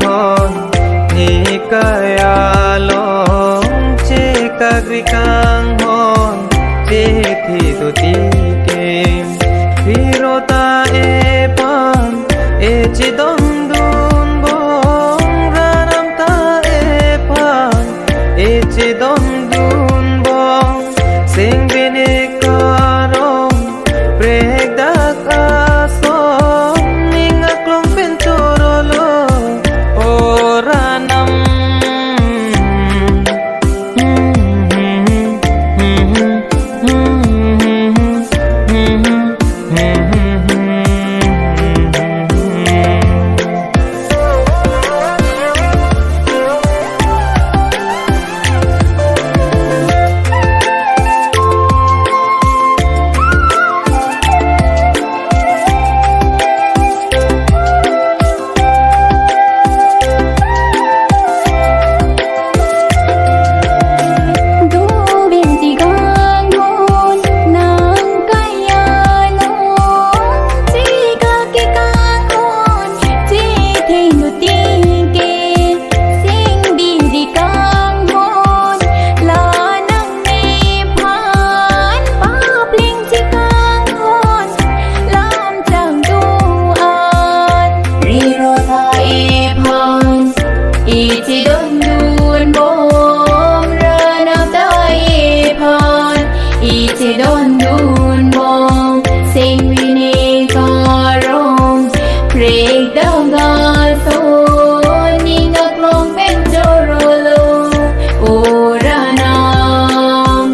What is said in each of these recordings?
hon ni kaya long che kagri kang hon che thi tu ti kem virota e pan e che dong dun bong ranam ta e pan e che dong dun bong sing bene karong prek dak asom ninga klong pen chorolo oranam Ichi don dun bom ranam tai pan Ichi don dun bom sing vine karong prek dang ga so ninga klong pen chorolo oranam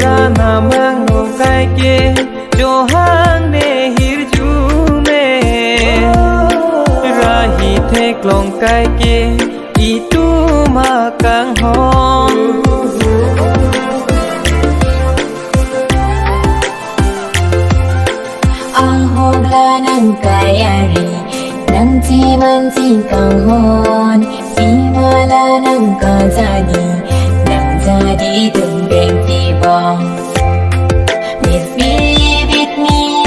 Rana mango kai ke johang ne hirju me rahi the klong kai ke itu ma kang hong ang hogla nang kayari nang chi man chi kang hon simala nang ka jadi tunggeng tiba Please be with me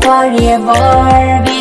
forever.